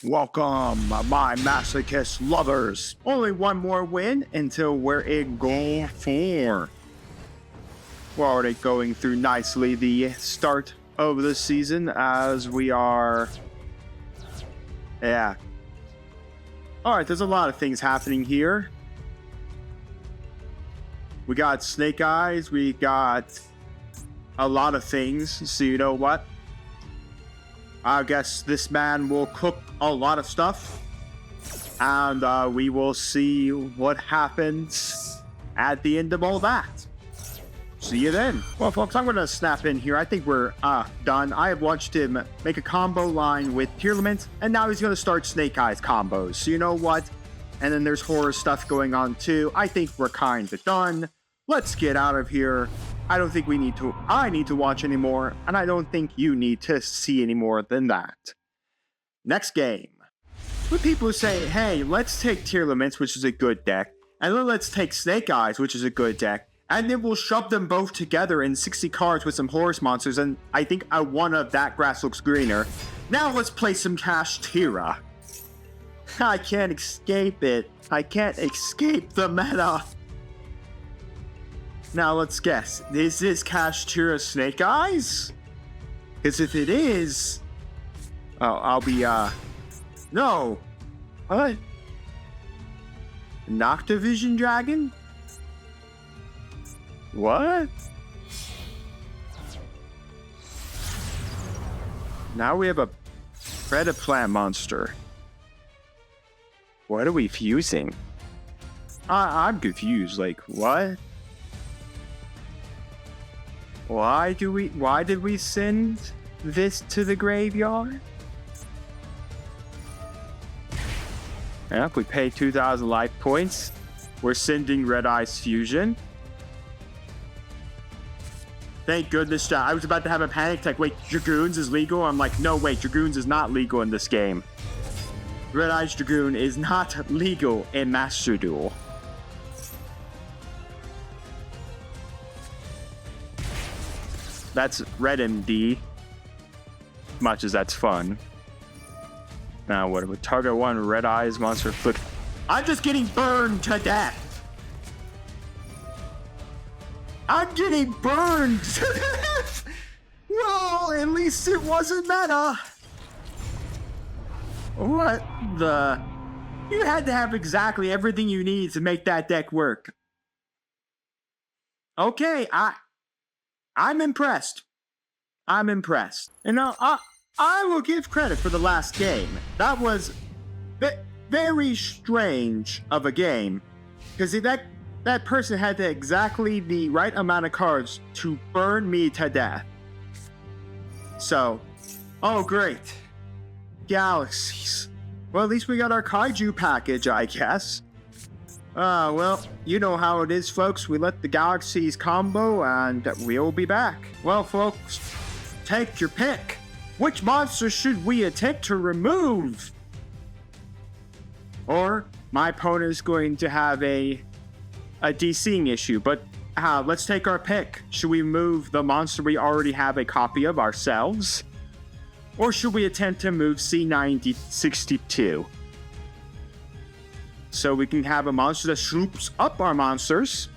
Welcome, my masochist lovers. Only one more win until we're in goal 4. We're already going through nicely the start of the season as we are... Yeah. Alright, there's a lot of things happening here. We got Snake Eyes, we got a lot of things, so you know what? I guess this man will cook a lot of stuff, and we will see what happens at the end of all that. See you then. Well, folks, I'm going to snap in here. I think we're done. I have watched him make a combo line with Tearlament, and now he's going to start Snake Eyes combos. So you know what? And then there's horror stuff going on too. I think we're kind of done. Let's get out of here. I don't think I need to watch anymore, and I don't think you need to see any more than that. Next game. When people say, hey, let's take Tearlaments, which is a good deck, and then let's take Snake Eyes, which is a good deck, and then we'll shove them both together in 60 cards with some horse monsters, and I think one of that grass looks greener. Now let's play some Kashtira. I can't escape it. I can't escape the meta. Now let's guess. Is this Kashtira Snake Eyes? Because if it is... Oh, I'll be, No! What? Noctavision Dragon? What? Now we have a Predaplant monster. What are we fusing? I'm confused, like, what? Why did we send this to the graveyard? Yeah, if we pay 2,000 life points, we're sending Red Eyes Fusion. Thank goodness, I was about to have a panic attack. Wait, Dragoons is legal? I'm like, no, wait, Dragoons is not legal in this game. Red Eyes Dragoon is not legal in Master Duel. That's Red MD. Much as that's fun. Now what would target one Red Eyes monster inflict? I'm just getting burned to death. I'm getting burned to death. Well, at least it wasn't meta. What the? You had to have exactly everything you need to make that deck work. Okay, I'm impressed. I'm impressed. You know, I will give credit for the last game. That was very strange of a game. Because that person had exactly the right amount of cards to burn me to death. So, oh great. Galaxies. Well, at least we got our Kaiju package, I guess. Well, you know how it is, folks. We let the Galaxies combo, and we'll be back. Well, folks, take your pick. Which monster should we attempt to remove? Or, my opponent is going to have a DCing issue, but let's take our pick. Should we move the monster we already have a copy of ourselves? Or should we attempt to move C9062? So we can have a monster that swoops up our monsters.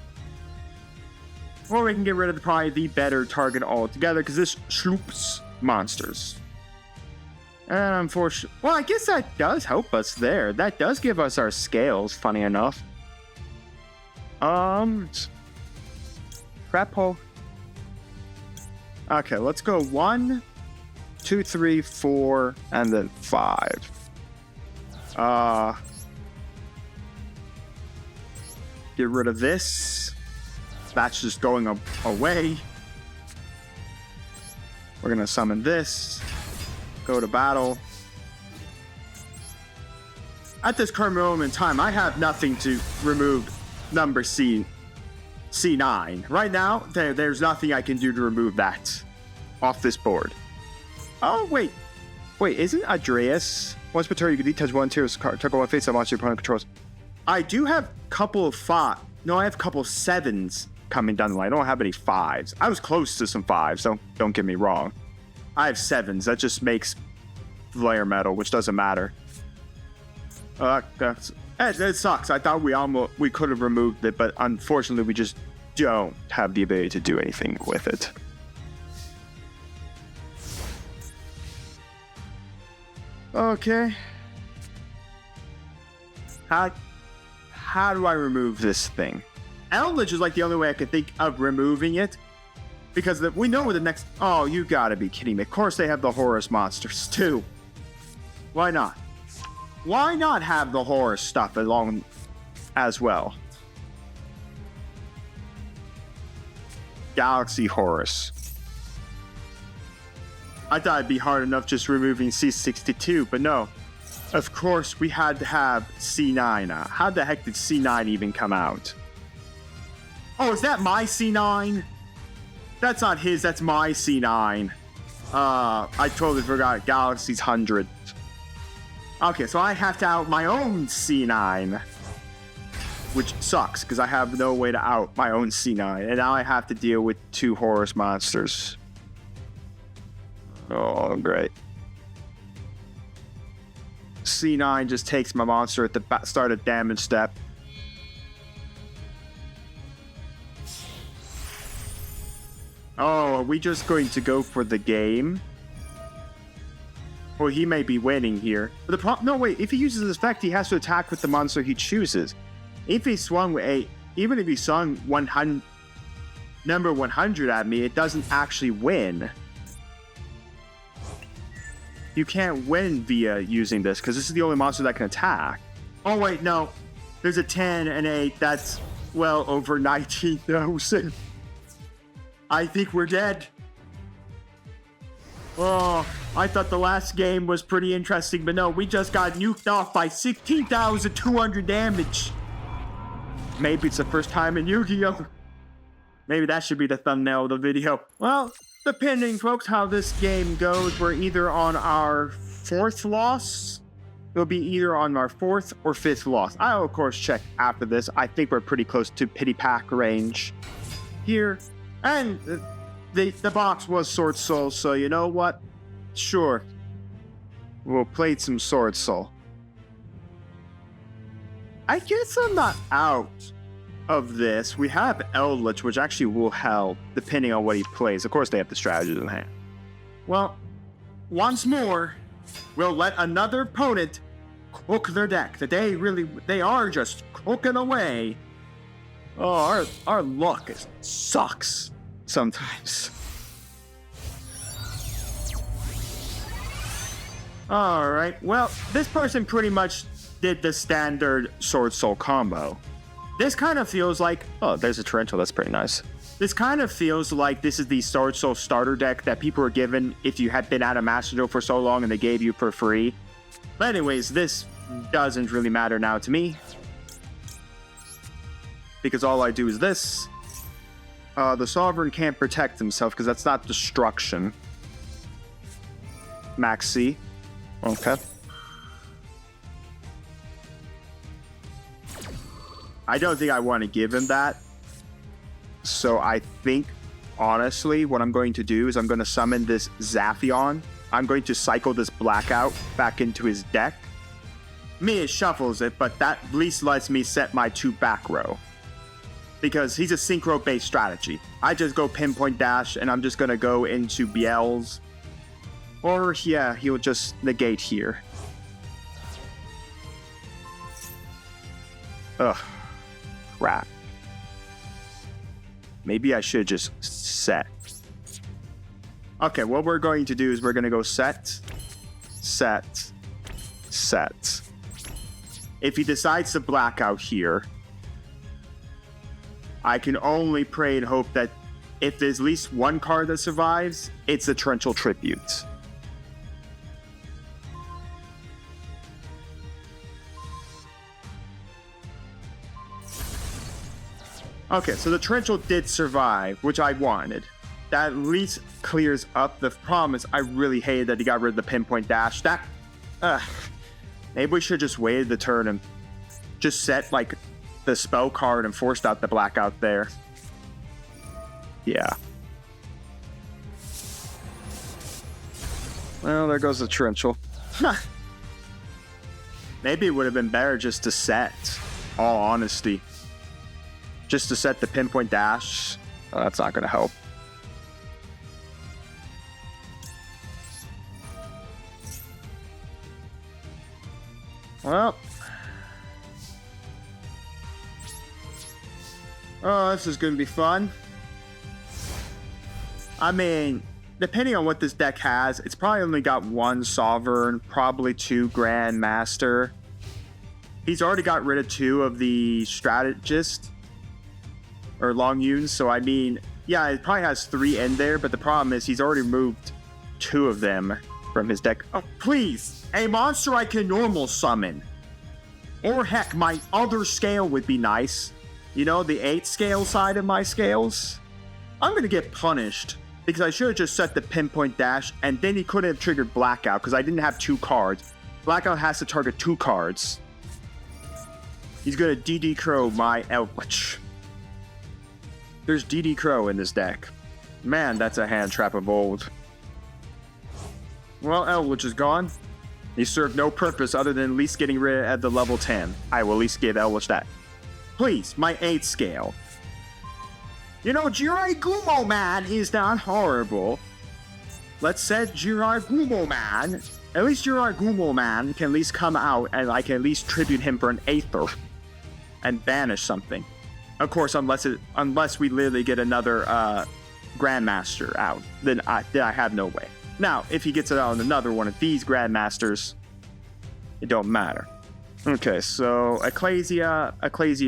Or we can get rid of probably the better target altogether, because this swoops monsters. And unfortunately... Well, I guess that does help us there. That does give us our scales, funny enough. Crap hole. Okay, let's go 1, 2, 3, 4, and then 5. Get rid of this. That's just going away. We're gonna summon this. Go to battle. At this current moment in time, I have nothing to remove number C9. Right now, there's nothing I can do to remove that off this board. Oh, wait. Wait, isn't Andreas? Once per turn, you can detach one tier's card. Target one face that monster your opponent controls. I do have a couple of No, I have a couple of 7s coming down the line. I don't have any 5s. I was close to some 5s, don't get me wrong. I have 7s. That just makes Flare Metal, which doesn't matter. It sucks. I thought we could have removed it, but unfortunately we just don't have the ability to do anything with it. Okay. How do I remove this thing? Eldritch is like the only way I can think of removing it. Because we know where the next... Oh, you gotta be kidding me. Of course they have the Horus monsters, too. Why not? Why not have the Horus stuff along as well? Galaxy Horus. I thought it'd be hard enough just removing C62, but no. Of course, we had to have C9. How the heck did C9 even come out? Oh, is that my C9? That's not his, that's my C9. I totally forgot. Galaxy's 100. Okay, so I have to out my own C9. Which sucks, because I have no way to out my own C9. And now I have to deal with 2 Horus monsters. Oh, great. C9 just takes my monster at the start of damage step. Oh, are we just going to go for the game? Well, he may be winning here. But no, wait. If he uses this effect, he has to attack with the monster he chooses. If he swung with even if he swung number 100 at me, it doesn't actually win. You can't win via using this, because this is the only monster that can attack. Oh, wait, no. There's a 10 and 8. That's well over 19,000. I think we're dead. Oh, I thought the last game was pretty interesting, but no, we just got nuked off by 16,200 damage. Maybe it's the first time in Yu-Gi-Oh! Maybe that should be the thumbnail of the video. Well, depending, folks, how this game goes, we're either on our 4th loss. It'll be either on our 4th or 5th loss. I'll, of course, check after this. I think we're pretty close to pity pack range here. And the box was Sword Soul, so you know what? Sure. We'll play some Sword Soul. I guess I'm not out of this. We have Eldritch, which actually will help, depending on what he plays. Of course, they have the strategies in hand. Well, once more, we'll let another opponent cook their deck. They are just cooking away. Oh, our luck sucks sometimes. Alright, well, this person pretty much did the standard Sword Soul combo. This kind of feels like... Oh, there's a Torrential, that's pretty nice. This kind of feels like this is the Sword Soul starter deck that people were given if you had been out of Master Duel for so long and they gave you for free. But anyways, this doesn't really matter now to me, because all I do is this. The Sovereign can't protect himself because that's not destruction. Max C. Okay. I don't think I want to give him that. So I think, honestly, what I'm going to do is I'm going to summon this Zaphion. I'm going to cycle this Blackout back into his deck. It shuffles it, but that at least lets me set my 2 back row. Because he's a synchro-based strategy. I just go Pinpoint Dash, and I'm just going to go into Biel's. Or, yeah, he'll just negate here. Ugh. Crap. Maybe I should just set. Okay, what we're going to do is we're going to go set, set, set. If he decides to Blackout here, I can only pray and hope that if there's at least one card that survives, it's a Torrential Tribute. Okay, so the Torrential did survive, which I wanted. That at least clears up the problem. I really hated that he got rid of the Pinpoint Dash. Maybe we should just waited the turn and just set, like, the spell card and forced out the Blackout there. Yeah. Well, there goes the Torrential. Maybe it would have been better just to set, all honesty. Just to set the pinpoint dash. Oh, that's not going to help. Well. Oh, this is going to be fun. I mean, depending on what this deck has, it's probably only got one Sovereign, probably two Grandmaster. He's already got rid of two of the Strategist, or Long Yuns, so I mean, yeah, it probably has three in there, but the problem is he's already removed two of them from his deck. Oh, please! A monster I can normal summon. Or heck, my other scale would be nice. You know, the 8 scale side of my scales? I'm gonna get punished. Because I should have just set the pinpoint dash, and then he couldn't have triggered Blackout, because I didn't have 2 cards. Blackout has to target 2 cards. He's gonna DD Crow my Eldritch. There's DD Crow in this deck. Man, that's a hand trap of old. Well, Eldritch is gone. He served no purpose other than at least getting rid of the level 10. I will at least give Eldritch that. Please, my 8 scale. You know, Jirai Gumo Man is not horrible. Let's set Jirai Gumo Man. At least Jirai Gumo Man can at least come out and I can at least tribute him for an Aether. And banish something. Of course, unless we literally get another Grandmaster out. Then I have no way. Now, if he gets it out on another one of these Grandmasters, it don't matter. Okay, so Ecclesia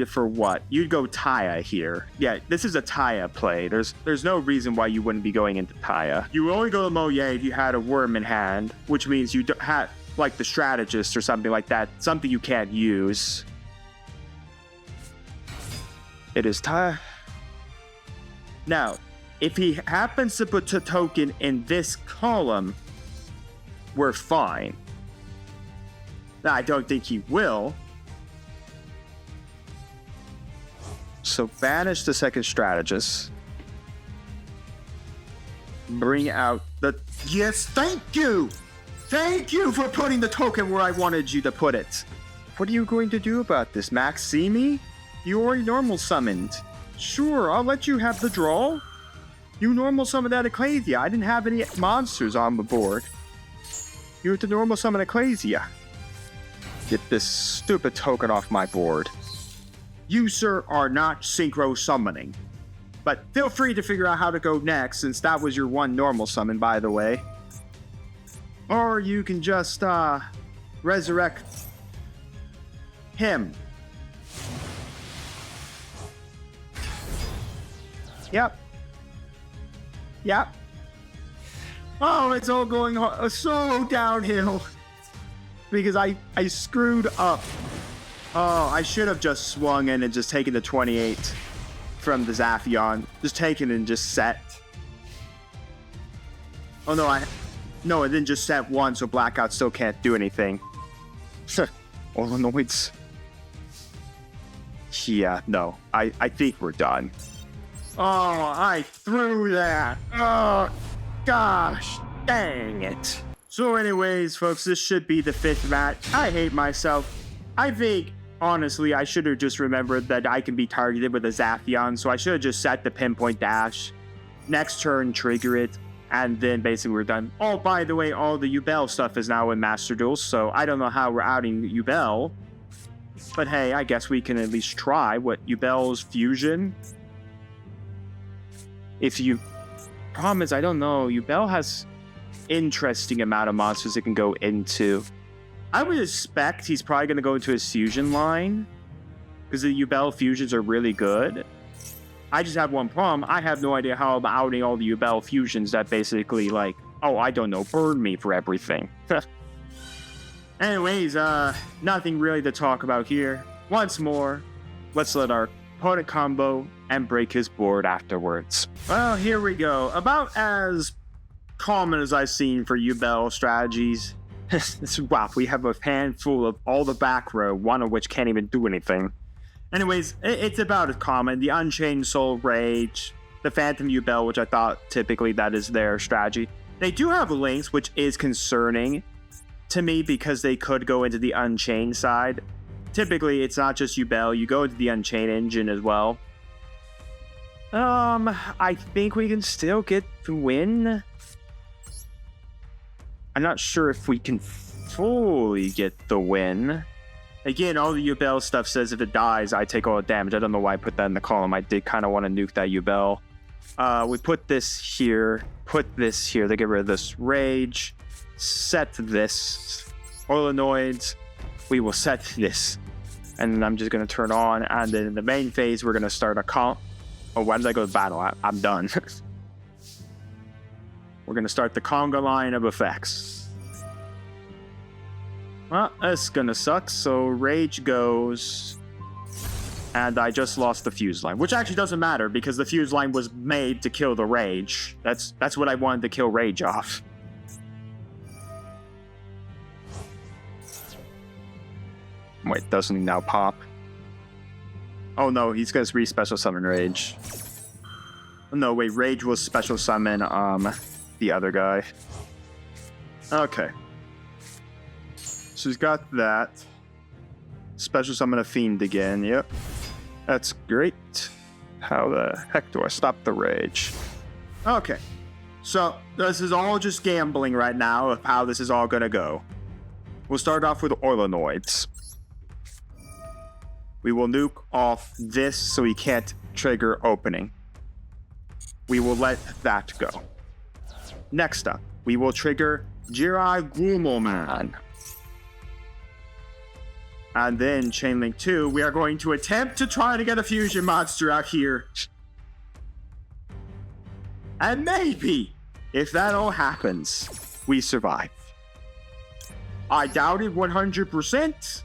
for what? You'd go Taya here. Yeah, this is a Taya play. There's no reason why you wouldn't be going into Taya. You would only go to Moye if you had a worm in hand, which means you had like the Strategist or something like that, something you can't use. It is Taya. Now, if he happens to put a token in this column, we're fine. I don't think he will. So banish the second Strategist. Bring out the... Yes, thank you! Thank you for putting the token where I wanted you to put it. What are you going to do about this, Max? See me? You already normal summoned. Sure, I'll let you have the draw. You normal summoned that Ecclesia. I didn't have any monsters on the board. You have to normal summon Ecclesia. Get this stupid token off my board. You, sir, are not synchro summoning. But feel free to figure out how to go next, since that was your one normal summon, by the way. Or you can just, resurrect him. Yep. Yep. Oh, it's all going so downhill. Because I screwed up. Oh, I should have just swung in and just taken the 28 from the Zaphion. Just taken and just set. Oh no, no, I didn't just set one, so Blackout still can't do anything. Olenoids. Yeah, no. I think we're done. Oh, I threw that. Oh, gosh. Dang it. So anyways, folks, this should be the 5th match. I hate myself. I think, honestly, I should have just remembered that I can be targeted with a Zaphion, so I should have just set the pinpoint dash. Next turn, trigger it, and then basically we're done. Oh, by the way, all the YuGiOh stuff is now in Master Duel, so I don't know how we're outing YuGiOh. But hey, I guess we can at least try what YuGiOh's fusion. If you... Problem is, I don't know. YuGiOh has... interesting amount of monsters it can go into. I would expect he's probably going to go into his fusion line because the YuGiOh fusions are really good. I just have one problem. I have no idea how I'm outing all the YuGiOh fusions that basically, like, oh, I don't know, burn me for everything. Anyways, nothing really to talk about here. Once more, let's let our opponent combo and break his board afterwards. Well, here we go. About as common as I've seen for YuGiOh strategies. Wow, we have a handful of all the back row, one of which can't even do anything. Anyways, it's about as common. The Unchained Soul Rage, the Phantom YuGiOh, which I thought typically that is their strategy. They do have links, which is concerning to me because they could go into the Unchained side. Typically, it's not just YuGiOh. You go into the Unchained engine as well. I think we can still get the win. I'm not sure if we can fully get the win. Again, all the YuGiOh stuff says if it dies, I take all the damage. I don't know why I put that in the column. I did kind of want to nuke that YuGiOh. We put this here to get rid of this rage. Set this. Orlanoids. We will set this. And then I'm just going to turn on. And then in the main phase, we're going to start a call. Oh, why did I go to battle? I'm done. We're going to start the conga line of effects. Well, that's going to suck. So rage goes. And I just lost the fuse line, which actually doesn't matter because the fuse line was made to kill the rage. That's what I wanted to kill rage off. Wait, doesn't he now pop? Oh no, he's gonna re-special summon rage. No, wait, rage will special summon the other guy. Okay. So he's got that. Special summon a fiend again, yep. That's great. How the heck do I stop the rage? Okay. So this is all just gambling right now of how this is all gonna go. We'll start off with Orlanoids. We will nuke off this so he can't trigger opening. We will let that go. Next up, we will trigger YuGiOh. And then Chainlink 2, we are going to attempt to try to get a fusion monster out here. And maybe, if that all happens, we survive. I doubt it 100%.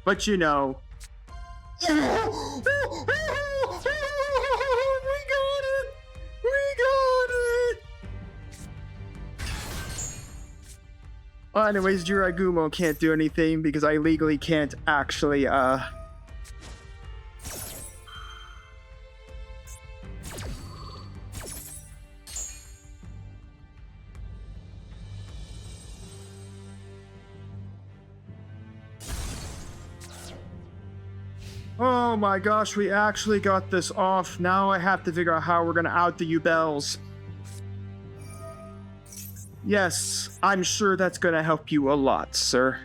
But you know, we got it! Well, anyways, YuGiOh can't do anything because I legally can't actually, Oh my gosh, we actually got this off. Now I have to figure out how we're gonna out the YuBells. Yes, I'm sure that's gonna help you a lot, sir.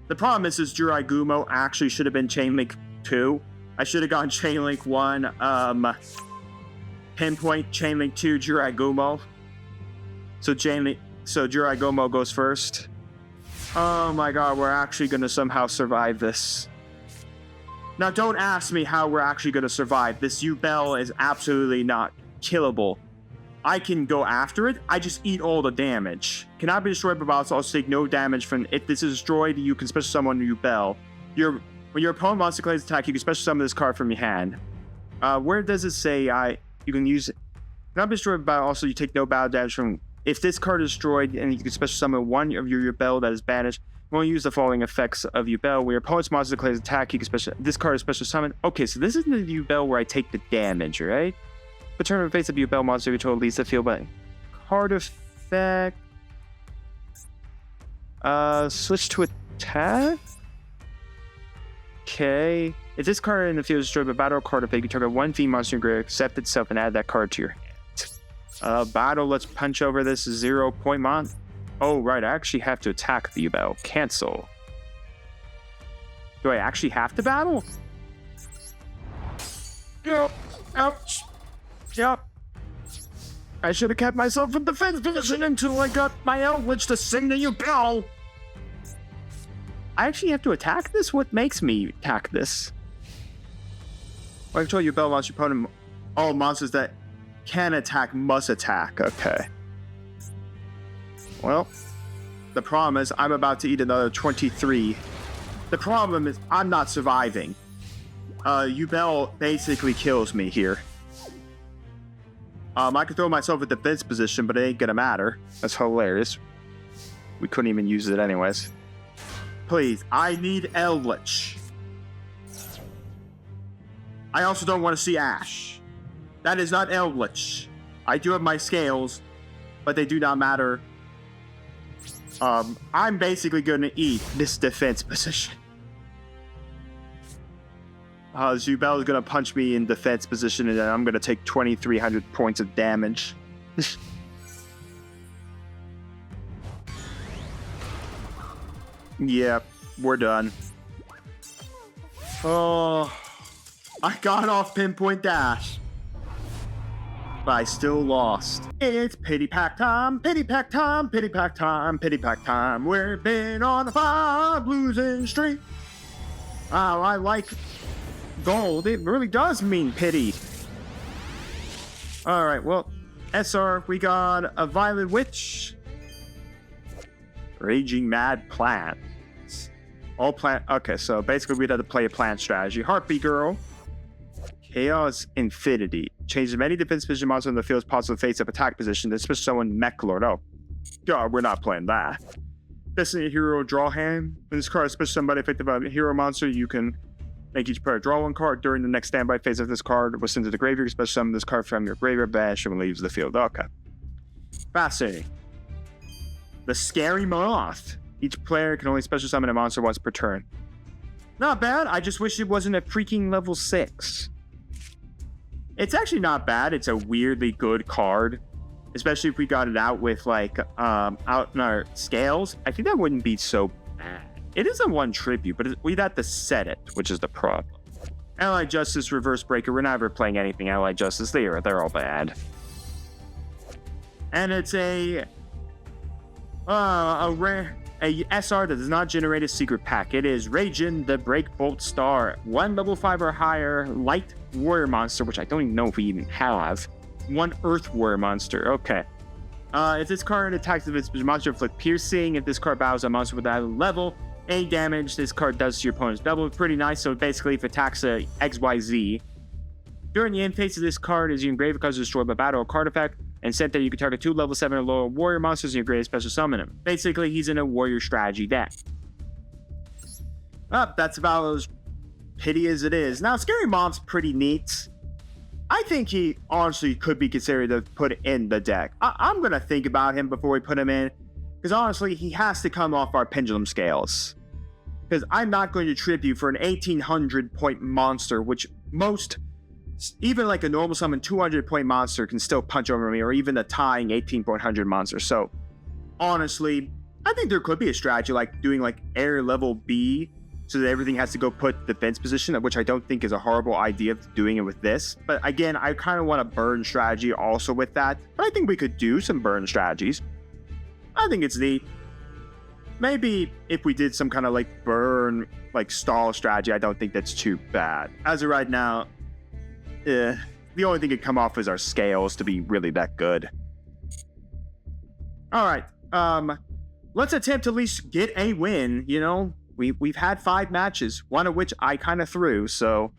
The problem is YuGiOh actually should have been Chainlink 2. I should have gone Chainlink 1, pinpoint Chainlink 2, YuGiOh. So YuGiOh goes first. Oh my god, we're actually gonna somehow survive this. Now, don't ask me how we're actually going to survive. This YuBell is absolutely not killable. I can go after it. I just eat all the damage. Cannot be destroyed by boss. Also take no damage from... If this is destroyed, you can special summon YuBell. When your opponent monster declares attack, you can special summon this card from your hand. Where does it say you can use it? Cannot be destroyed by... Also, you take no battle damage from... If this card is destroyed, and you can special summon one of your YuBell that is banished, we'll use the following effects of YuBell. When your opponent's monster declares attack, you can special... This card is special summon. Okay, so this isn't the YuBell where I take the damage, right? But turn face of YuBell monster control leads the field by card effect. Switch to attack. Okay. If this card in the field is destroyed by battle card effect, you target one fiend monster in your grave, accept itself, and add that card to your hand. Battle. Let's punch over this 0-point mon. Oh, right, I actually have to attack the YuBell. Cancel. Do I actually have to battle? Yep. Ouch. Yep. I should have kept myself in defense position until I got my Eldritch to sing the YuBell. I actually have to attack this? What makes me attack this? Well, control YuBell monster opponent. All monsters that can attack must attack. Okay. Well, the problem is I'm about to eat another 23. The problem is I'm not surviving. YuBell basically kills me here. I could throw myself in defense position, but it ain't gonna matter. That's hilarious. We couldn't even use it anyways. Please, I need Eldritch. I also don't want to see Ash. That is not Eldritch. I do have my scales, but they do not matter I'm basically gonna eat this defense position. Zubel is gonna punch me in defense position, and then I'm gonna take 2,300 points of damage. Yep, we're done. Oh, I got off pinpoint dash, but I still lost. It's pity pack time, pity pack time, pity pack time, pity pack time. We've been on a 5 losing streak. Oh, I like gold. It really does mean pity. All right, well, SR, we got a Violet Witch. Raging Mad Plant. All plant. Okay, so basically we'd have to play a plant strategy. Heartbeat Girl. Chaos Infinity. Changes many defense position monsters in the field's possible face-up attack position. This puts someone Mech Lord. Oh, God, we're not playing that. Destiny Hero Draw Hand. When this card is special somebody effective on a hero monster, you can make each player draw one card. During the next standby phase of this card was sent to the graveyard. Special summon this card from your graveyard bash and leaves the field. Okay. Fascinating. The Scary Moth. Each player can only special summon a monster once per turn. Not bad. I just wish it wasn't a freaking level 6. It's actually not bad. It's a weirdly good card. Especially if we got it out with, like, out in our scales. I think that wouldn't be so bad. It is a 1 tribute, but we'd have to set it, which is the problem. Allied Justice Reverse Breaker. We're never playing anything Allied Justice. They're all bad. And it's a SR that does not generate a secret pack. It is Ragin the Breakbolt Star. 1 level 5 or higher light warrior monster, which I don't even know if we even have. 1 earth warrior monster. Okay. If this card attacks its monster, inflict piercing. If this card battles a monster with that level, any damage this card does to your opponent's double. Pretty nice. So basically, if it attacks a XYZ, during the end phase of this card is engraved because it's destroyed by battle or card effect, and set that you can target 2 level 7 or lower warrior monsters in your greatest special summon him. Basically, he's in a warrior strategy deck. That's about as pity as it is. Now, Scary Mom's pretty neat. I think he honestly could be considered to put in the deck. I'm going to think about him before we put him in, because honestly, he has to come off our pendulum scales. Because I'm not going to tribute for an 1,800 point monster, which most... even like a normal summon 200 point monster can still punch over me, or even a tying 18.100 monster. So honestly, I think there could be a strategy like doing like air level B so that everything has to go put defense position, which I don't think is a horrible idea of doing it with this. But again, I kind of want a burn strategy also with that. But I think we could do some burn strategies. I think it's neat. Maybe if we did some kind of like burn, like stall strategy, I don't think that's too bad. As of right now, the only thing that come off is our scales to be really that good. All right, let's attempt to at least get a win. You know, we've had 5 matches, one of which I kind of threw. So,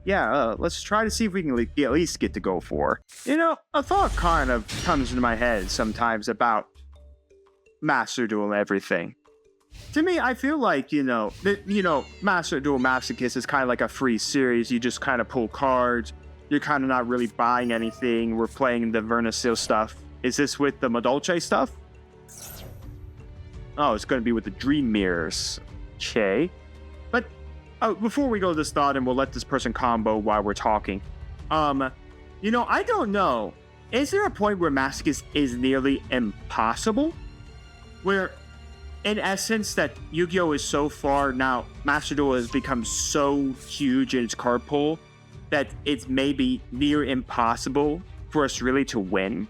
yeah, let's try to see if we can at least get to go 4. You know, a thought kind of comes into my head sometimes about Master Duel and everything. To me, I feel like, Master Duel Masochist is kind of like a free series. You just kind of pull cards. You're kind of not really buying anything. We're playing the Vernasil stuff. Is this with the Madolche stuff? Oh, it's going to be with the Dream Mirrors. Okay. But before we go to this thought, and we'll let this person combo while we're talking. I don't know. Is there a point where Masochist is nearly impossible? Where, in essence, that YuGiOh is so far now, Master Duel has become so huge in its card pool that it's maybe near impossible for us really to win.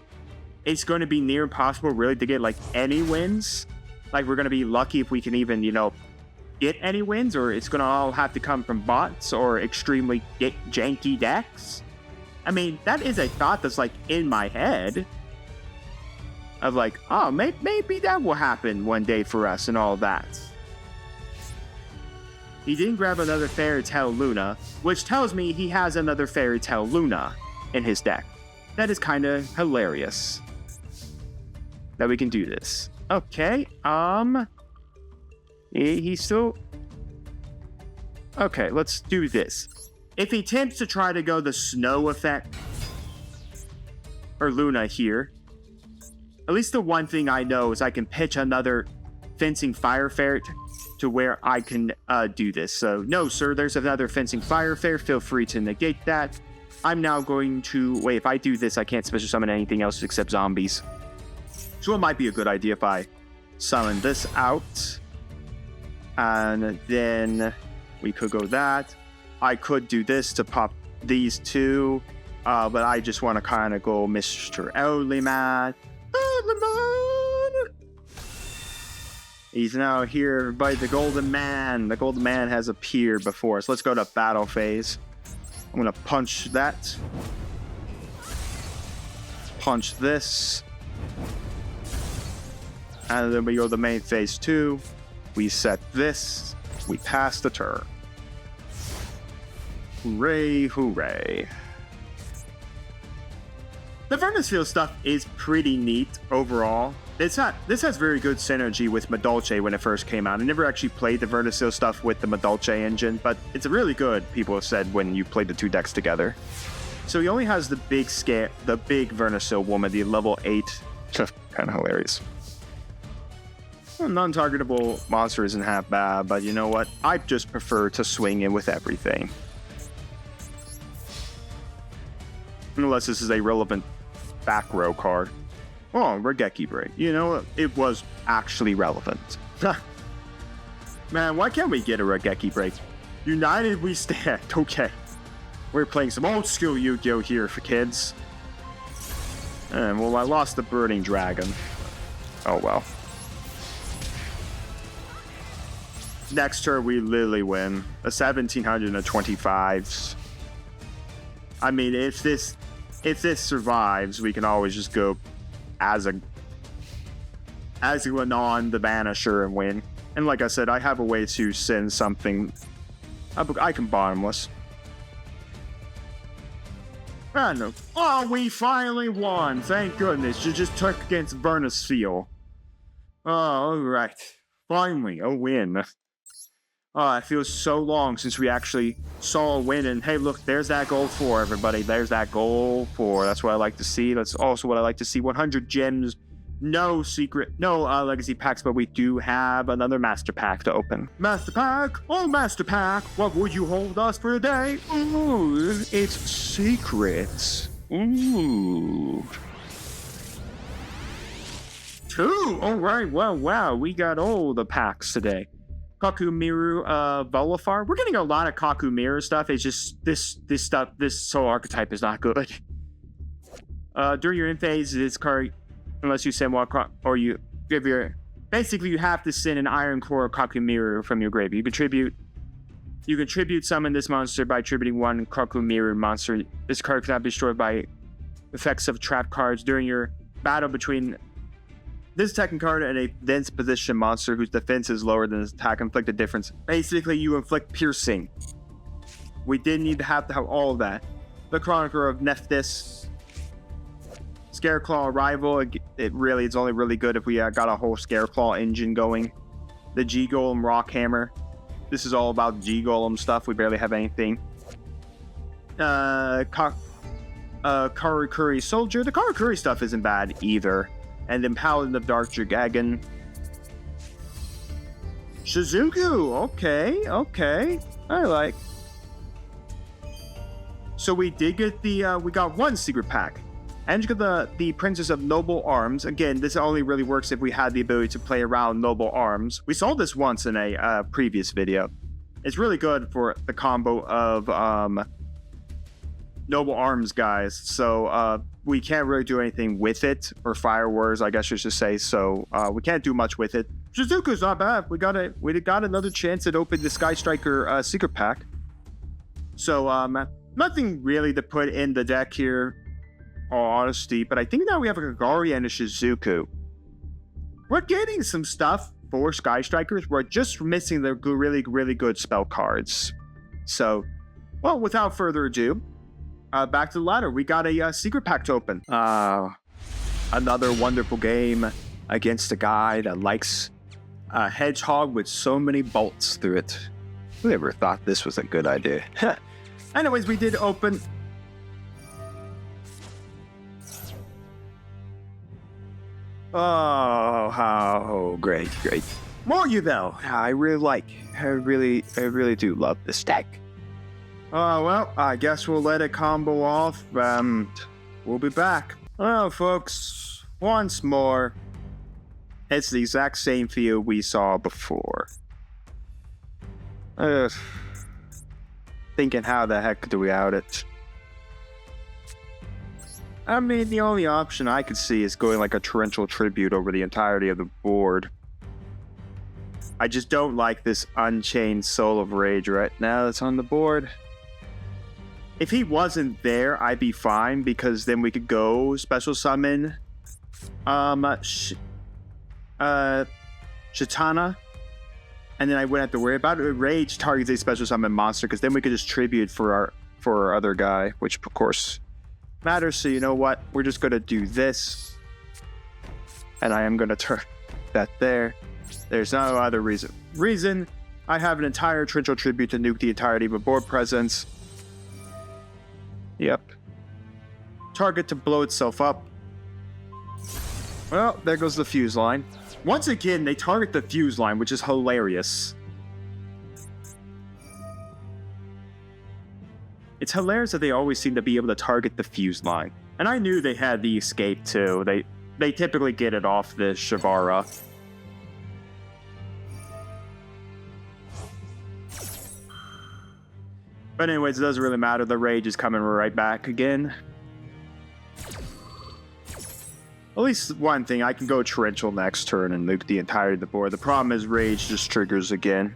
It's going to be near impossible really to get like any wins. Like we're going to be lucky if we can even, get any wins, or it's going to all have to come from bots or extremely janky decks. I mean, that is a thought that's like in my head of like, oh, maybe that will happen one day for us and all that. He didn't grab another Fairy Tale Luna, which tells me he has another Fairy Tale Luna in his deck. That is kind of hilarious that we can do this. Okay, he's still... Okay, let's do this. If he attempts to try to go the snow effect, or Luna here, at least the one thing I know is I can pitch another fencing fire fair to where I can do this. So no, sir, there's another fencing fire fair. Feel free to negate that. I'm now going to wait. If I do this, I can't special summon anything else except zombies. So it might be a good idea if I summon this out, and then we could go that. I could do this to pop these two, but I just want to kind of go Mr. Early Man. He's now here by the Golden Man. The Golden Man has appeared before us. Let's go to battle phase. I'm going to punch that. Punch this. And then we go to the main phase 2. We set this. We pass the turn. Hooray, hooray. The Furnace Field stuff is pretty neat overall. This has very good synergy with Madolche when it first came out. I never actually played the Vertisil stuff with the Madolche engine, but it's really good, people have said, when you play the two decks together. So he only has the big Vertisil woman, the level 8. Kind of hilarious. Well, non-targetable monster isn't half bad, but you know what? I just prefer to swing in with everything. Unless this is a relevant back row card. Oh, Regeki Break. You know, it was actually relevant. Man, why can't we get a Regeki Break? United we stand. Okay. We're playing some old school Yu-Gi-Oh here for kids. And, well, I lost the Burning Dragon. Oh, well. Next turn, we literally win. A 1725s. I mean, if this survives, we can always just go as a on the Banisher and win. And like I said, I have a way to send something. I can bottomless. And oh, we finally won! Thank goodness. You just took against Vertisil. Oh, alright. Finally, a win. Oh, it feels so long since we actually saw a win. And hey, look, there's that goal 4, everybody. There's that goal 4. That's what I like to see. That's also what I like to see. 100 gems. No legacy packs, but we do have another master pack to open. Master pack? Oh, master pack. What would you hold us for today? Ooh, it's secrets. Ooh. 2. All right. Well, wow. We got all the packs today. Kakumiru, Volifar. We're getting a lot of Kakumiru stuff. It's just this soul archetype is not good. During your end phase, this card, unless you send one, or you give your, basically you have to send an Iron Core Kakumiru from your grave. You contribute summon this monster by attributing one Kakumiru monster. This card cannot be destroyed by effects of trap cards during your battle between this attacking card and a dense position monster whose defense is lower than its attack. Inflict a difference. Basically, you inflict piercing. We didn't need to have all of that. The Chronicler of Nephthys. Scareclaw Arrival. It's only really good if we got a whole Scareclaw engine going. The G-Golem Rockhammer. This is all about G-Golem stuff. We barely have anything. Karikuri Soldier. The Karikuri stuff isn't bad either. And then Paladin of Dark Dragon. Shizuku. Okay. I like. So we did get we got one secret pack. And you got the Princess of Noble Arms. Again, this only really works if we had the ability to play around Noble Arms. We saw this once in a previous video. It's really good for the combo of Noble Arms guys. So we can't really do anything with it, or Fire Wars, I guess you should say. So we can't do much with it. Shizuku's not bad. We got another chance at opening the Sky Striker secret pack. So nothing really to put in the deck here, all honesty. But I think now we have a Kagari and a Shizuku. We're getting some stuff for Sky Strikers. We're just missing the really, really good spell cards. So, well, without further ado, back to the ladder. We got a secret pack to open. Another wonderful game against a guy that likes a hedgehog with so many bolts through it. Who ever thought this was a good idea? Anyways, we did open. Oh, how great. More YuGiOh. I really do love this deck. Oh, well, I guess we'll let it combo off, and we'll be back. Well, folks, once more, it's the exact same field we saw before. Thinking how the heck do we out it? I mean, the only option I could see is going like a torrential tribute over the entirety of the board. I just don't like this Unchained Soul of Rage right now that's on the board. If he wasn't there, I'd be fine, because then we could go special summon Shatana, and then I wouldn't have to worry about it. Rage targets a special summon monster, because then we could just tribute for our other guy, which of course matters. So you know what? We're just gonna do this, and I am gonna turn that there. There's no other reason. I have an entire torrential tribute to nuke the entirety of a board presence. Yep. Target to blow itself up. Well, there goes the fuse line. Once again, they target the fuse line, which is hilarious. It's hilarious that they always seem to be able to target the fuse line. And I knew they had the escape too. They typically get it off the Shavara. But anyways, it doesn't really matter. The Rage is coming right back again. At least one thing, I can go Torrential next turn and nuke the entirety of the board. The problem is Rage just triggers again.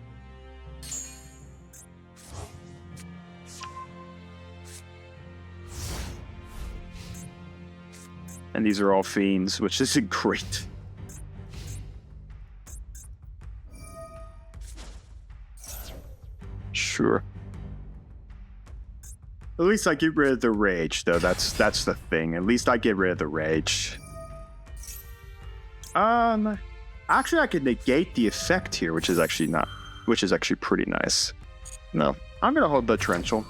And these are all fiends, which isn't great. Sure. At least I get rid of the Rage, though. That's the thing. At least I get rid of the Rage. Actually, I could negate the effect here, which is actually pretty nice. No, I'm gonna hold the Torrential.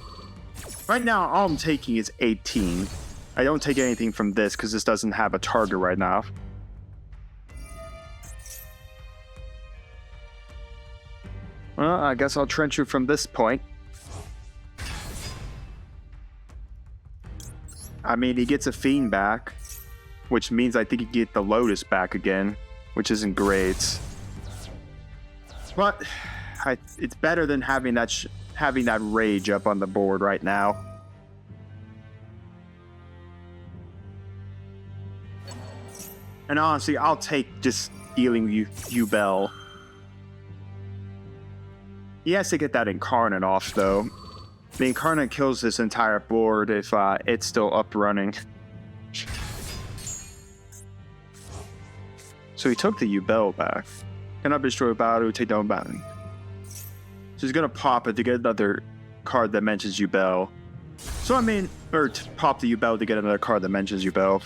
Right now, all I'm taking is 18. I don't take anything from this because this doesn't have a target right now. Well, I guess I'll trench you from this point. I mean, he gets a Fiend back, which means I think he can get the Lotus back again, which isn't great. But it's better than having that Rage up on the board right now. And honestly, I'll take just dealing YuBell. He has to get that Incarnate off, though. The Incarnate kills this entire board if it's still up running. So he took the YuBell back. Cannot destroy battle, take down battle. So he's gonna pop it to get another card that mentions YuBell. So I mean, or to pop the YuBell to get another card that mentions YuBell.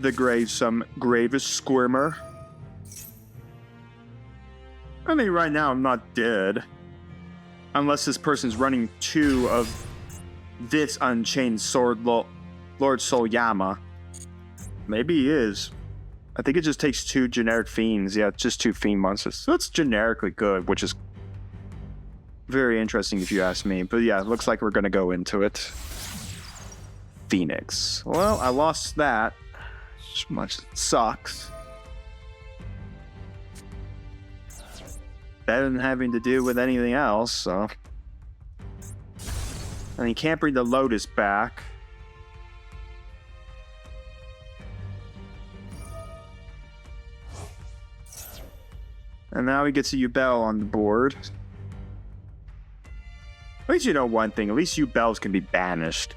The Gravest Squirmer. I mean, right now I'm not dead. Unless this person's running 2 of this Unchained Sword Lord Soul Yama. Maybe he is. I think it just takes 2 generic fiends. Yeah, it's just 2 fiend monsters. So it's generically good, which is very interesting if you ask me. But yeah, it looks like we're going to go into it. Phoenix. Well, I lost that. As much as it sucks. Better than having to deal with anything else, so. And he can't bring the Lotus back. And now he gets a YuBell on the board. At least you know one thing. At least YuBells can be banished.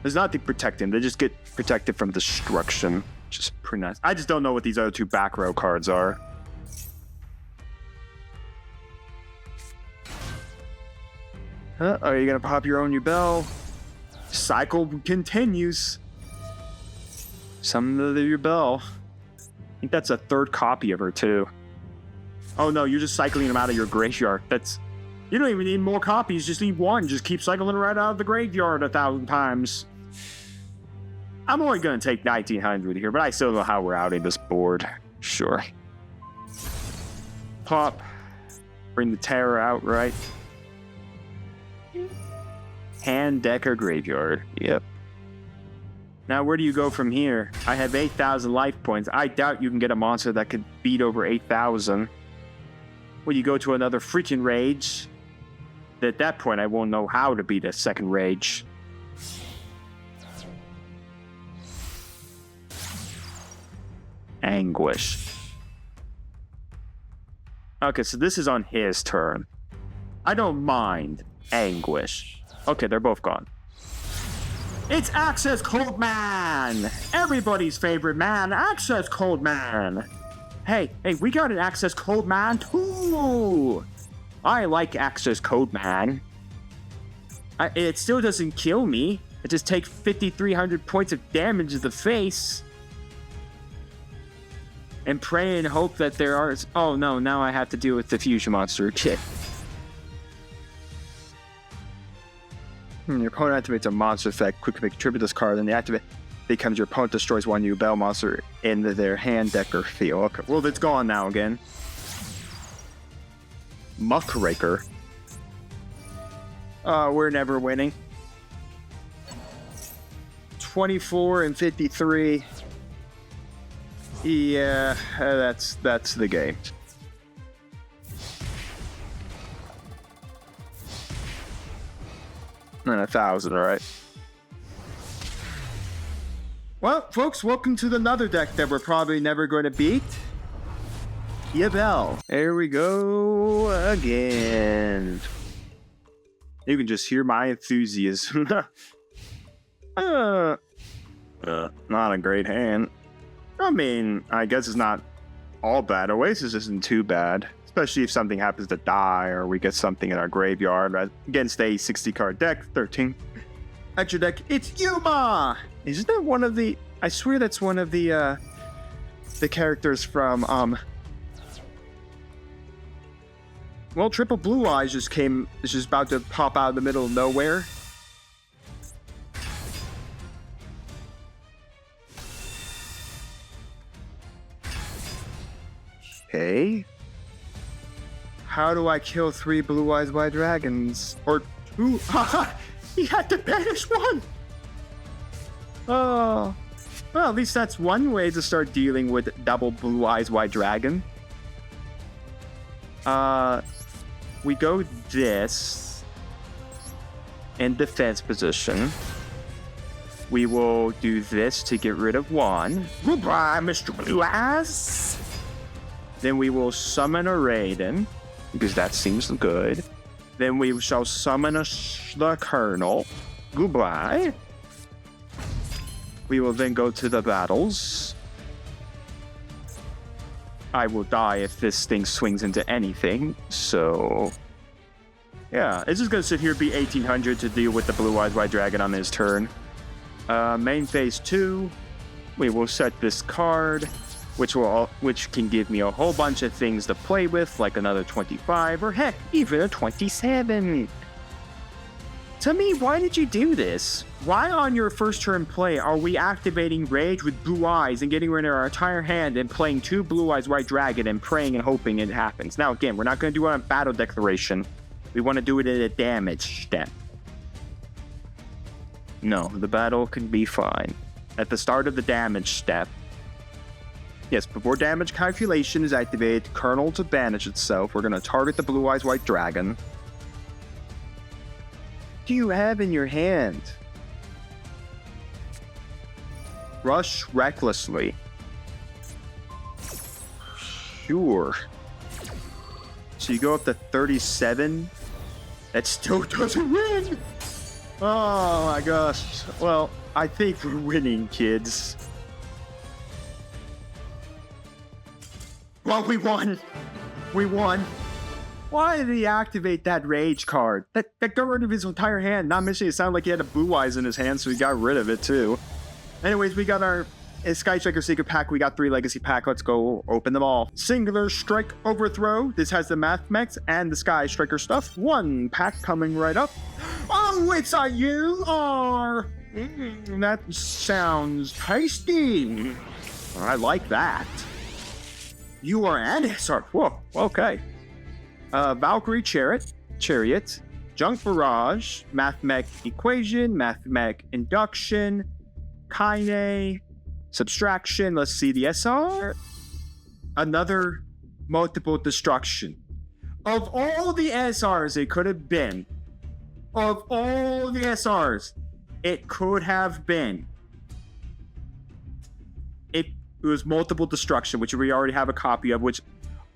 There's nothing to protect him. They just get protected from destruction. Which is pretty nice. I just don't know what these other 2 back row cards are. Are you gonna pop your own YuBell? Cycle continues. Summon the YuBell. I think that's a 3rd copy of her too. Oh no, you're just cycling them out of your graveyard. You don't even need more copies, just need 1. Just keep cycling right out of the graveyard 1,000 times. I'm only gonna take 1900 here, but I still know how we're outing this board. Sure. pop. Bring the terror out, right? Hand, deck, or graveyard. Yep. Now, where do you go from here? I have 8,000 life points. I doubt you can get a monster that could beat over 8,000. Well, you go to another freaking rage. At that point, I won't know how to beat a second rage. Anguish. Okay, so this is on his turn. I don't mind Anguish. Okay, they're both gone. It's Access Cold Man! Everybody's favorite man, Access Cold Man! Hey, we got an Access Cold Man too! I like Access Cold Man. It still doesn't kill me. It just takes 5,300 points of damage to the face. And pray and hope that there are... Oh no, now I have to deal with the fusion monster. Shit. Your opponent activates a monster effect. Quickly contribute this card, and the activate becomes your opponent destroys one YuGiOh monster in their hand, deck, or field. Okay, well, it's gone now again. Muckraker. We're never winning. 24 and 53. Yeah, that's the game. And 1,000, right? Well, folks, welcome to another deck that we're probably never going to beat. YuGiOh. There we go again. You can just hear my enthusiasm. Not a great hand. I mean, I guess it's not all bad. Oasis isn't too bad. Especially if something happens to die or we get something in our graveyard. Against a 60-card deck, 13. Extra deck, it's Yuma! Isn't that one of the... I swear that's one of the characters from, Well, Triple Blue Eyes just came... It's just about to pop out of the middle of nowhere. Okay. How do I kill 3 Blue Eyes White Dragons? Or 2? Haha! He had to banish 1! Oh. Well, at least that's one way to start dealing with double Blue Eyes White Dragon. We go this. In defense position. We will do this to get rid of 1. Goodbye, Mr. Blue Eyes! Then we will summon a Raiden, because that seems good. Then we shall summon the Colonel. Goodbye. We will then go to the battles. I will die if this thing swings into anything, so... Yeah, it's just going to sit here, be 1,800 to deal with the Blue Eyes White Dragon on his turn. Main phase 2, we will set this card... which can give me a whole bunch of things to play with, like another 25, or heck, even a 27. To me, why did you do this? Why on your first turn play are we activating Rage with Blue Eyes and getting rid of our entire hand and playing 2 Blue Eyes White Dragon and praying and hoping it happens? Now again, we're not going to do it on Battle Declaration. We want to do it at a damage step. No, the battle can be fine. At the start of the damage step, yes, before damage calculation is activated, Colonel to banish itself, we're going to target the Blue Eyes White Dragon. What do you have in your hand? Rush recklessly. Sure. So you go up to 37? That still doesn't win! Oh my gosh. Well, I think we're winning, kids. Well, we won! We won! Why did he activate that Rage card? That got rid of his entire hand. Not mentioning it sounded like he had a Blue Eyes in his hand, so he got rid of it too. Anyways, we got our Sky Striker Secret Pack. We got 3 Legacy Pack. Let's go open them all. Singular Strike Overthrow. This has the Math Mechs and the Sky Striker stuff. 1 pack coming right up. Oh, it's a UR! That sounds tasty. I like that. You are an SR. Whoa, okay. Valkyrie Chariot, Junk Barrage, Mathmech Equation, Mathmech Induction, Kine, Subtraction. Let's see the SR. Another Multiple Destruction. Of all the SRs it could have been, it was Multiple Destruction, which we already have a copy of, which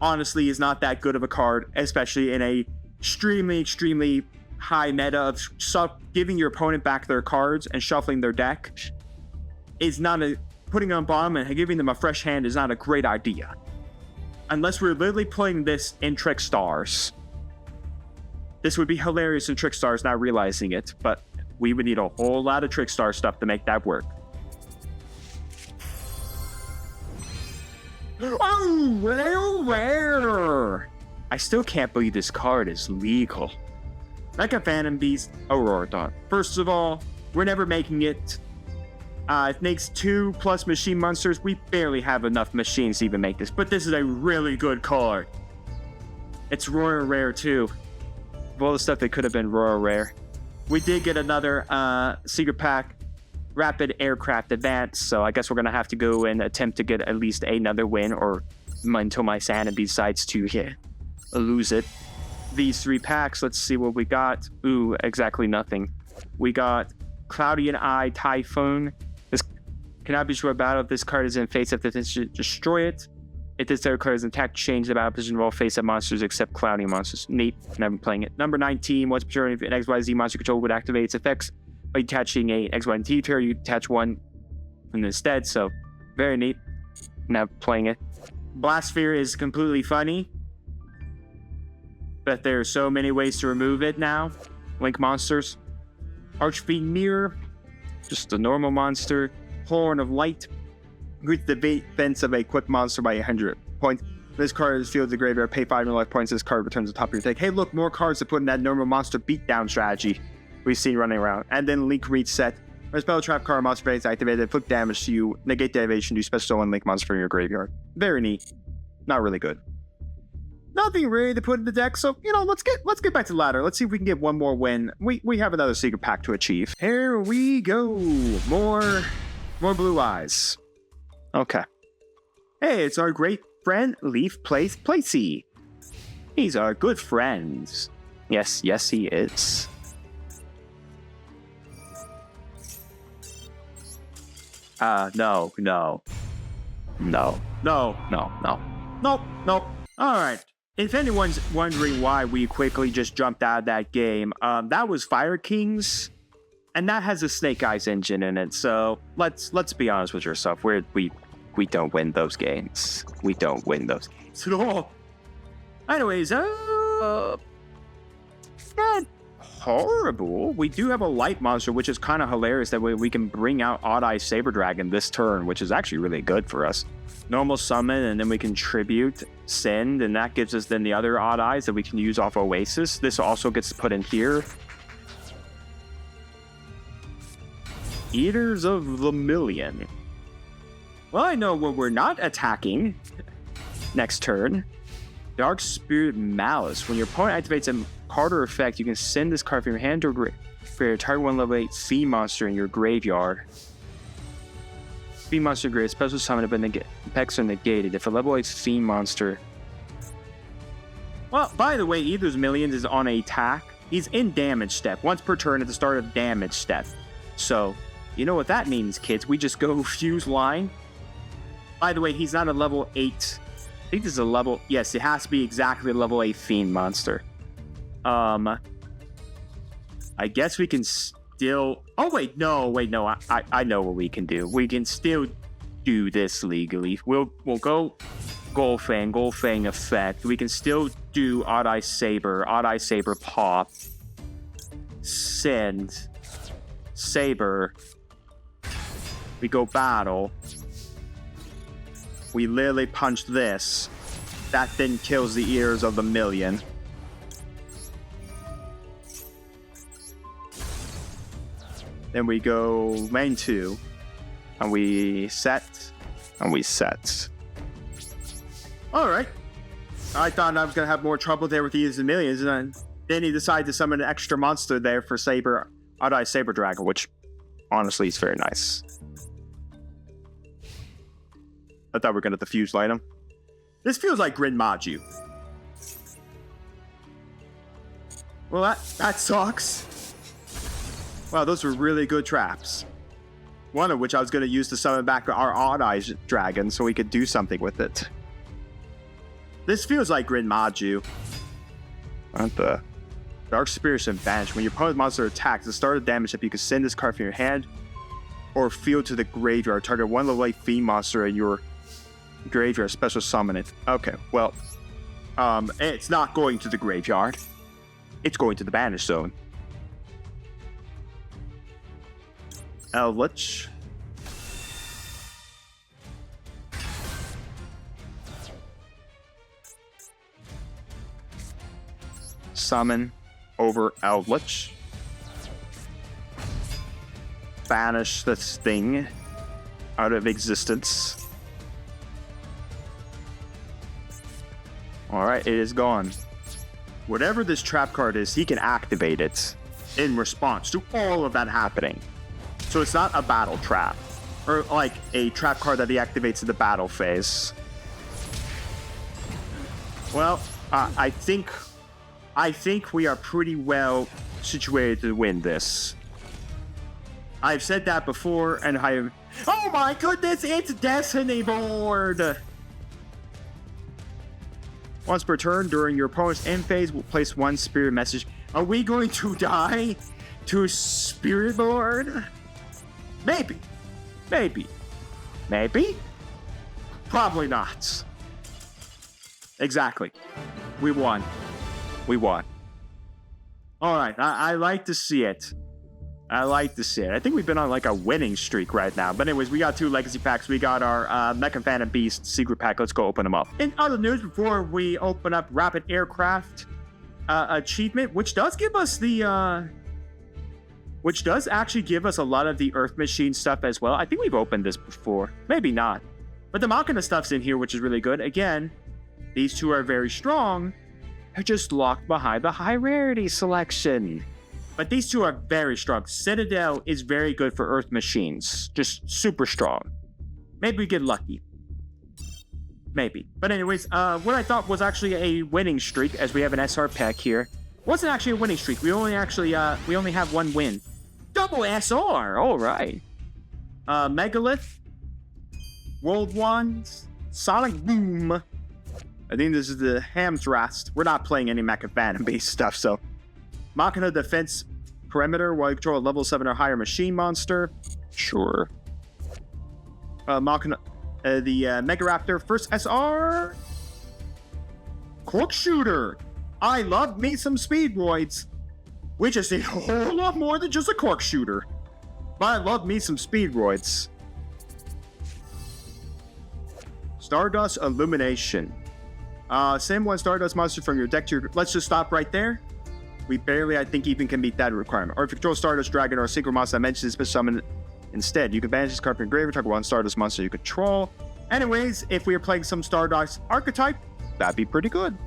honestly is not that good of a card, especially in a extremely high meta of giving your opponent back their cards and shuffling their deck. Is not putting on bottom and giving them a fresh hand is not a great idea. Unless we're literally playing this in Trick Stars. This would be hilarious in Trick Stars, not realizing it, but we would need a whole lot of Trick Star stuff to make that work. Oh, rare! I still can't believe this card is legal. Like a Phantom Beast, Aurora Dawn. First of all, we're never making it. It makes 2+ machine monsters. We barely have enough machines to even make this, but this is a really good card. It's Royal Rare too. Of all the stuff that could have been Royal Rare. We did get another Secret Pack Rapid Aircraft Advance, so I guess we're going to have to go and attempt to get at least another win, or until my sanity decides to lose it. These 3 packs, let's see what we got. Ooh, exactly nothing. We got Cloudy and Eye Typhoon. This cannot be destroyed battle if this card is in face-up, that should destroy it. If this other card is in attack, change the battle position of all face-up monsters except Cloudy monsters. Neat, never playing it. Number 19, once per turn, if an XYZ monster control would activate its effects by attaching a X, Y, and T pair, you attach one instead, so very neat. Now playing it. Blast Sphere is completely funny, but there are so many ways to remove it now. Link monsters. Archfiend Mirror, just a normal monster. Horn of Light, increase the defense of a equipped monster by 100 points. This card is fielded to the graveyard, pay 5 life points. This card returns to the top of your deck. Hey, look, more cards to put in that normal monster beatdown strategy we've seen running around. And then Link Reset. When a spell trap card monster base activated, inflict damage to you, negate detonation, do special summon Link monster from your graveyard. Very neat. Not really good. Nothing really to put in the deck, so let's get back to the ladder. Let's see if we can get one more win. We have another secret pack to achieve. Here we go. More blue eyes. Okay. Hey, it's our great friend Leaf Plays Placey. He's our good friend. Yes, he is. No. Alright. If anyone's wondering why we quickly just jumped out of that game, that was Fire Kings, and that has a Snake Eyes engine in it, so let's be honest with yourself. We don't win those games. We don't win those games at all. Anyways, not horrible. We do have a light monster, which is kind of hilarious that we can bring out Odd Eye Saber Dragon this turn, which is actually really good for us. Normal summon, and then we can tribute, send, and that gives us then the other Odd Eyes that we can use off Oasis. This also gets put in here. Eaters of the Million. Well, I know what we're not attacking next turn. Dark Spirit Malice. When your opponent activates a card or effect, you can send this card from your hand to your target 1 level 8 Fiend monster in your graveyard. Fiend monster grade special summon, but the effects are negated. If a level 8 Fiend monster. Well, by the way, Eaters Millions is on a attack. He's in damage step once per turn at the start of damage step. So, you know what that means, kids. We just go Fuse Line. By the way, he's not a level 8. I think this is a level... Yes, it has to be exactly a level 8 Fiend monster. I guess we can still... Oh, wait, no. I know what we can do. We can still do this legally. We'll go Golfang effect. We can still do Odd Eye Saber Pop. Send. Saber. We go battle. We literally punch this. That then kills the Eaters of the Million. Then we go main 2. And we set. Alright. I thought I was going to have more trouble there with these millions, and then he decided to summon an extra monster there for Odd-Eye Saber Dragon, which honestly is very nice. I thought we were going to diffuse light him. This feels like Grid Maju. Well, that sucks. Wow, those were really good traps. One of which I was going to use to summon back our Odd-Eye Dragon so we could do something with it. This feels like Grid Maju. What the? Dark Spirits and Vanish. When your opponent's monster attacks, the start of damage up, you can send this card from your hand or field to the graveyard. Target one level 8 Fiend monster in your graveyard. Special summon it. Okay, well, it's not going to the graveyard. It's going to the Banish Zone. Eldritch. Summon over Eldritch. Banish this thing out of existence. Alright, it is gone. Whatever this trap card is, he can activate it in response to all of that happening. So it's not a battle trap, or like a trap card that he activates in the battle phase. Well, I think we are pretty well situated to win this. I've said that before, and oh my goodness, it's Destiny board! Once per turn, during your opponent's end phase, we'll place one spirit message. Are we going to die to spirit board? Maybe. Maybe. Maybe? Probably not. Exactly. We won. We won. Alright, I like to see it. I like to see it. I think we've been on like a winning streak right now. But anyways, we got 2 legacy packs. We got our Mecha Phantom Beast secret pack. Let's go open them up. In other news, before we open up Rapid Aircraft achievement, which does give us the... which does actually give us a lot of the Earth Machine stuff as well. I think we've opened this before. Maybe not. But the Machina stuff's in here, which is really good. Again, these 2 are very strong. They're just locked behind the high rarity selection. But these 2 are very strong. Citadel is very good for Earth Machines. Just super strong. Maybe we get lucky. Maybe. But anyways, what I thought was actually a winning streak, as we have an SR pack here. Wasn't actually a winning streak. We only have 1 win. Double SR! Alright. Megalith. World Ones. Sonic Boom. I think this is the Hamtrast. We're not playing any Mecha Phantom based stuff, so. Machina Defense Perimeter while you control a level 7 or higher machine monster. Sure. Machina. The Mega Raptor. First SR. Cork Shooter. I love me some Speedroids. We just need a whole lot more than just a Cork Shooter. But I love me some Speedroids. Stardust Illumination. Send 1 Stardust monster from your deck to your... Let's just stop right there. We barely, I think, even can meet that requirement. Or if you control Stardust Dragon or a secret monster that mentions this summon instead, you can banish this card from your graveyard, target 1 Stardust monster you control. Anyways, if we are playing some Stardust archetype, that'd be pretty good.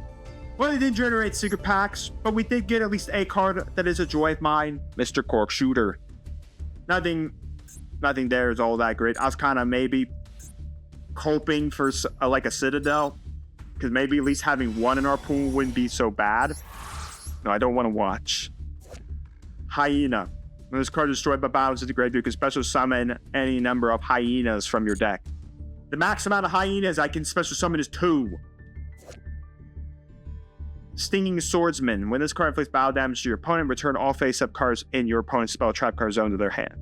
Well, it didn't generate secret packs, but we did get at least a card that is a joy of mine, Mr. Cork Shooter. Nothing there is all that great. I was kind of maybe hoping for like a Citadel, because maybe at least having 1 in our pool wouldn't be so bad. No, I don't want to watch. Hyena. When this card is destroyed by battles at the graveyard, you can special summon any number of hyenas from your deck. The max amount of hyenas I can special summon is 2. Stinging Swordsman. When this card inflicts battle damage to your opponent, return all face-up cards in your opponent's spell trap card zone to their hand.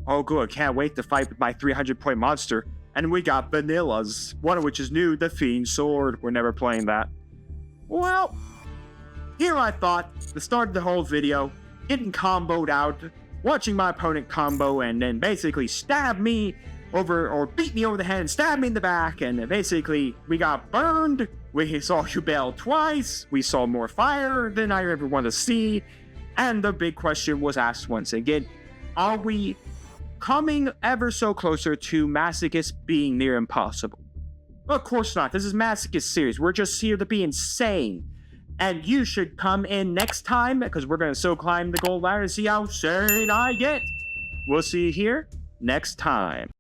Oh good, can't wait to fight with my 300-point monster. And we got vanillas, one of which is new, the Fiend Sword. We're never playing that. Well, here I thought, the start of the whole video, getting comboed out, watching my opponent combo and then basically stab me over, or beat me over the head and stab me in the back, and basically we got burned. We saw YuGiOh twice, we saw more fire than I ever want to see, and the big question was asked once again, are we coming ever so closer to Masochist being near impossible? Of course not. This is Masochist series. We're just here to be insane. And you should come in next time, because we're going to so climb the gold ladder and see how insane I get. We'll see you here next time.